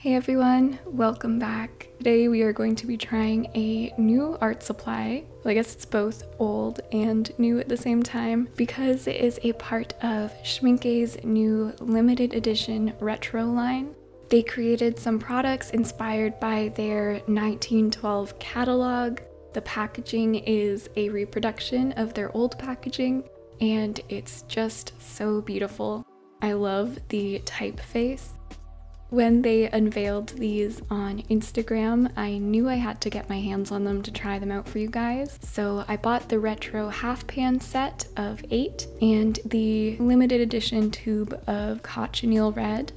Hey everyone, welcome back. Today we are going to be trying a new art supply. Well, I guess it's both old and new at the same time because it is a part of Schmincke's new limited edition retro line. They created some products inspired by their 1912 catalog. The packaging is a reproduction of their old packaging and it's just so beautiful. I love the typeface. When they unveiled these on Instagram, I knew I had to get my hands on them to try them out for you guys. So I bought the retro half pan set of 8 and the limited edition tube of cochineal red.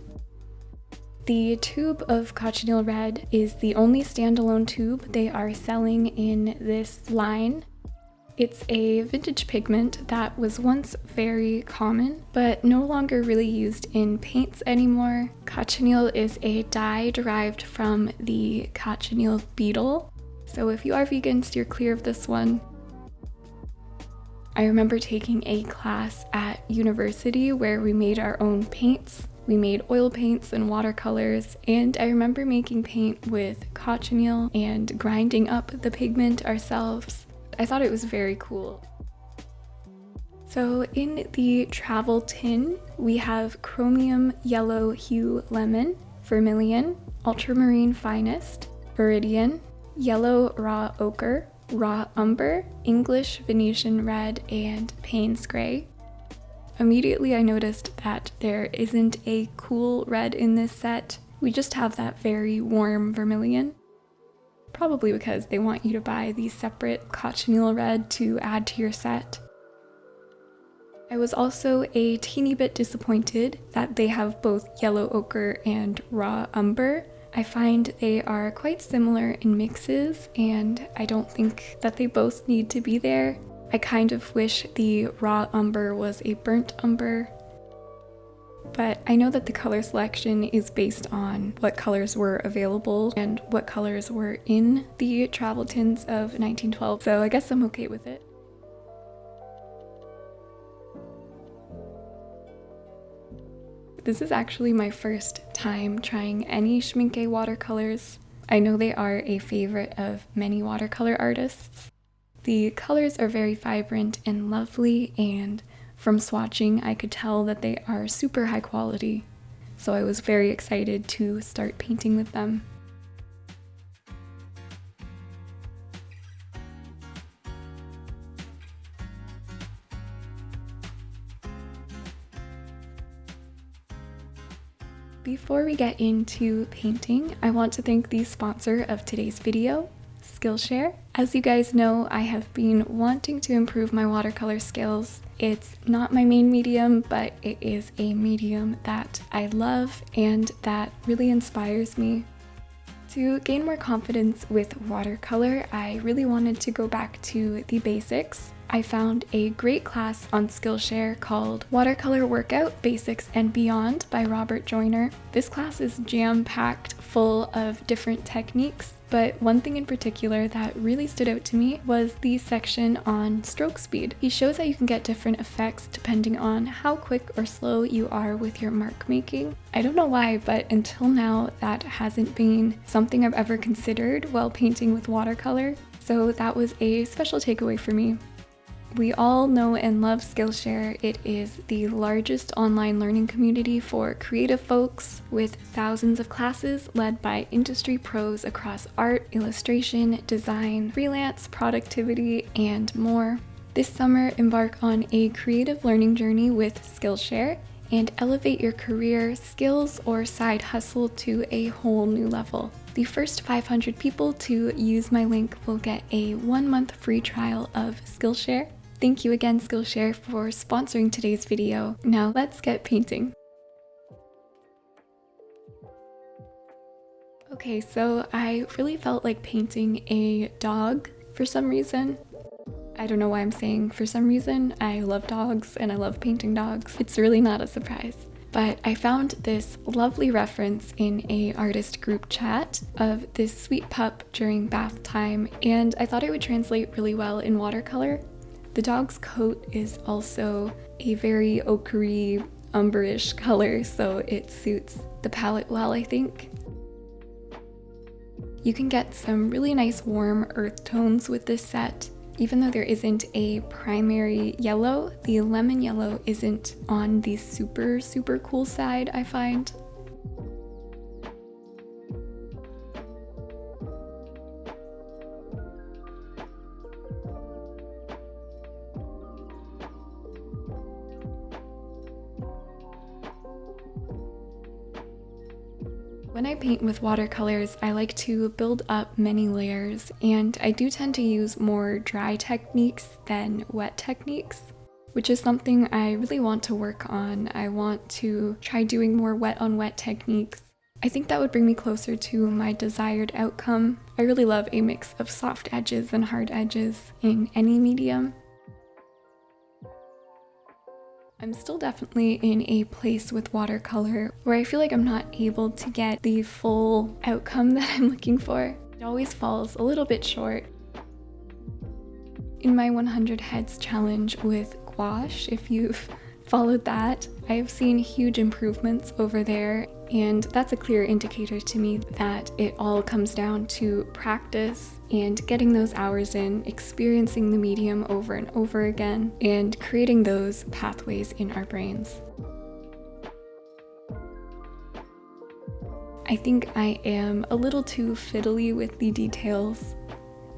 The tube of cochineal red is the only standalone tube they are selling in this line. It's a vintage pigment that was once very common, but no longer really used in paints anymore. Cochineal is a dye derived from the cochineal beetle, so if you are vegan, steer clear of this one. I remember taking a class at university where we made our own paints. We made oil paints and watercolors, and I remember making paint with cochineal and grinding up the pigment ourselves. I thought it was very cool. So in the travel tin, we have chromium yellow hue lemon, vermilion, ultramarine finest, viridian, yellow raw ochre, raw umber, English Venetian red, and Payne's gray. Immediately I noticed that there isn't a cool red in this set. We just have that very warm vermilion. Probably because they want you to buy the separate cochineal red to add to your set. I was also a teeny bit disappointed that they have both yellow ochre and raw umber. I find they are quite similar in mixes and I don't think that they both need to be there. I kind of wish the raw umber was a burnt umber. But I know that the color selection is based on what colors were available and what colors were in the travel tins of 1912, so I guess I'm okay with it. This is actually my first time trying any Schmincke watercolors. I know they are a favorite of many watercolor artists. The colors are very vibrant and lovely, and from swatching, I could tell that they are super high quality, so I was very excited to start painting with them. Before we get into painting, I want to thank the sponsor of today's video, Skillshare. As you guys know, I have been wanting to improve my watercolor skills. It's not my main medium, but it is a medium that I love and that really inspires me. To gain more confidence with watercolor, I really wanted to go back to the basics. I found a great class on Skillshare called Watercolor Workout Basics and Beyond by Robert Joyner. This class is jam-packed full of different techniques, but one thing in particular that really stood out to me was the section on stroke speed. He shows how you can get different effects depending on how quick or slow you are with your mark making. I don't know why, but until now that hasn't been something I've ever considered while painting with watercolor, so that was a special takeaway for me. We all know and love Skillshare. It is the largest online learning community for creative folks with thousands of classes led by industry pros across art, illustration, design, freelance, productivity, and more. This summer, embark on a creative learning journey with Skillshare and elevate your career, skills, or side hustle to a whole new level. The first 500 people to use my link will get a 1-month free trial of Skillshare. Thank you again, Skillshare, for sponsoring today's video. Now let's get painting. Okay, so I really felt like painting a dog for some reason. I don't know why I'm saying for some reason. I love dogs and I love painting dogs. It's really not a surprise. But I found this lovely reference in a artist group chat of this sweet pup during bath time, and I thought it would translate really well in watercolor. The dog's coat is also a very ochre, umberish color, so it suits the palette well, I think. You can get some really nice warm earth tones with this set. Even though there isn't a primary yellow, the lemon yellow isn't on the super cool side, I find. When I paint with watercolors, I like to build up many layers, and I do tend to use more dry techniques than wet techniques, which is something I really want to work on. I want to try doing more wet on wet techniques. I think that would bring me closer to my desired outcome. I really love a mix of soft edges and hard edges in any medium. I'm still definitely in a place with watercolor where I feel like I'm not able to get the full outcome that I'm looking for. It always falls a little bit short. In my 100 heads challenge with gouache, if you've followed that, I have seen huge improvements over there, and that's a clear indicator to me that it all comes down to practice and getting those hours in, experiencing the medium over and over again, and creating those pathways in our brains. I think I am a little too fiddly with the details.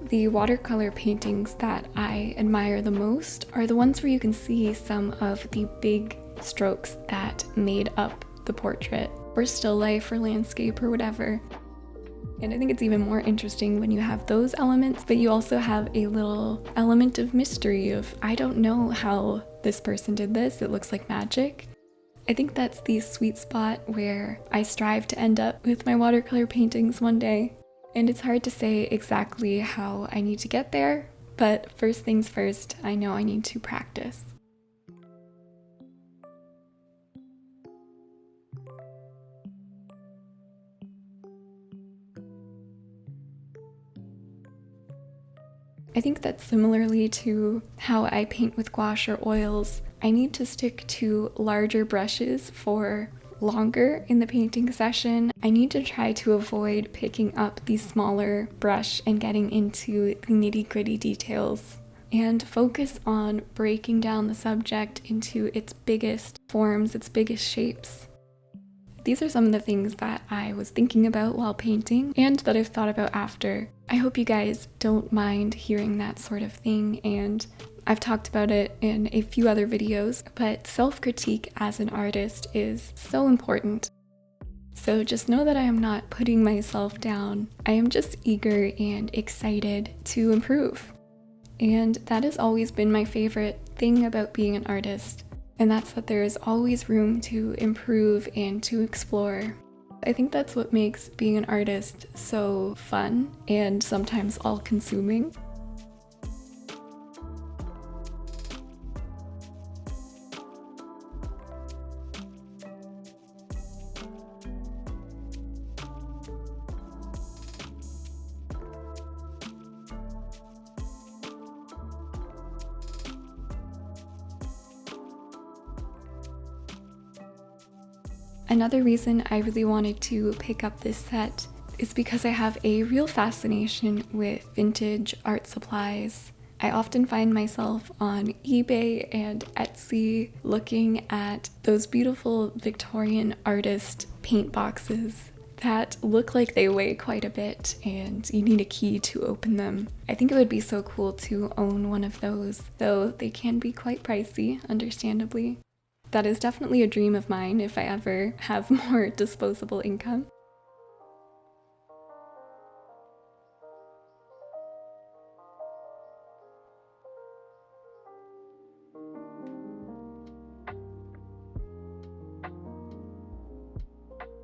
The watercolor paintings that I admire the most are the ones where you can see some of the big strokes that made up the portrait, or still life, or landscape, or whatever. And I think it's even more interesting when you have those elements, but you also have a little element of mystery of, I don't know how this person did this, it looks like magic. I think that's the sweet spot where I strive to end up with my watercolor paintings one day. And it's hard to say exactly how I need to get there, but first things first, I know I need to practice. I think that similarly to how I paint with gouache or oils, I need to stick to larger brushes for longer in the painting session. I need to try to avoid picking up the smaller brush and getting into the nitty-gritty details, and focus on breaking down the subject into its biggest forms, its biggest shapes. These are some of the things that I was thinking about while painting and that I've thought about after. I hope you guys don't mind hearing that sort of thing, and I've talked about it in a few other videos, but self-critique as an artist is so important. So just know that I am not putting myself down. I am just eager and excited to improve. And that has always been my favorite thing about being an artist, and that's that there is always room to improve and to explore. I think that's what makes being an artist so fun and sometimes all-consuming. Another reason I really wanted to pick up this set is because I have a real fascination with vintage art supplies. I often find myself on eBay and Etsy looking at those beautiful Victorian artist paint boxes that look like they weigh quite a bit and you need a key to open them. I think it would be so cool to own one of those, though they can be quite pricey, understandably. That is definitely a dream of mine if I ever have more disposable income.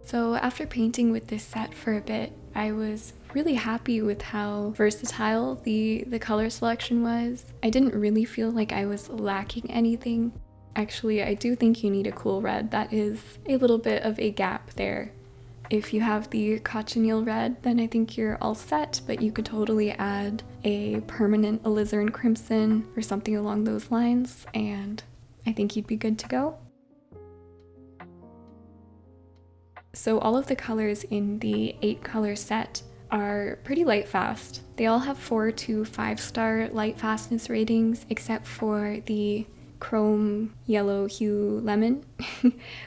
So after painting with this set for a bit, I was really happy with how versatile the color selection was. I didn't really feel like I was lacking anything. Actually, I do think you need a cool red. That is a little bit of a gap there. If you have the cochineal red, then I think you're all set, but you could totally add a permanent alizarin crimson or something along those lines, and I think you'd be good to go. So all of the colors in the 8-color set are pretty light fast. They all have 4 to 5 star light fastness ratings, except for the chrome yellow hue lemon,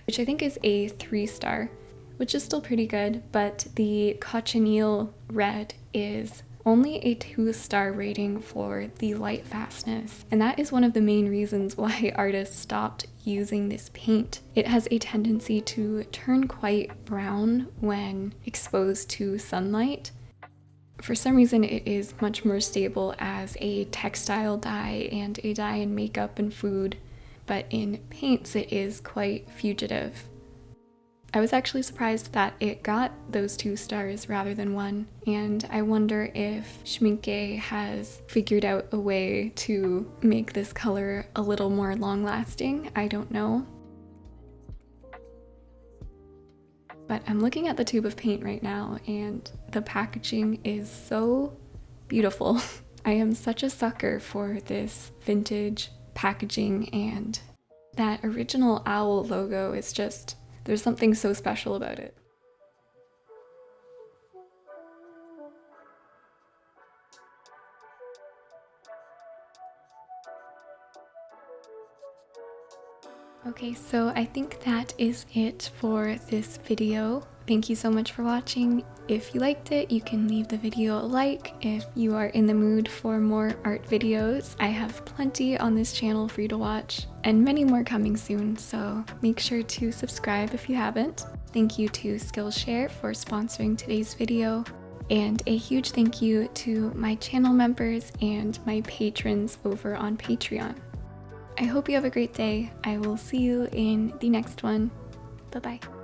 which I think is a 3 star, which is still pretty good, but the cochineal red is only a 2 star rating for the light fastness, and that is one of the main reasons why artists stopped using this paint. It has a tendency to turn quite brown when exposed to sunlight. For some reason, it is much more stable as a textile dye and a dye in makeup and food, but in paints it is quite fugitive. I was actually surprised that it got those 2 stars rather than 1, and I wonder if Schmincke has figured out a way to make this color a little more long-lasting. I don't know. But I'm looking at the tube of paint right now, and the packaging is so beautiful. I am such a sucker for this vintage packaging, and that original owl logo is just, there's something so special about it. Okay, so I think that is it for this video. Thank you so much for watching. If you liked it, you can leave the video a like. If you are in the mood for more art videos, I have plenty on this channel for you to watch, and many more coming soon, so make sure to subscribe if you haven't. Thank you to Skillshare for sponsoring today's video, and a huge thank you to my channel members and my patrons over on Patreon. I hope you have a great day. I will see you in the next one. Bye-bye.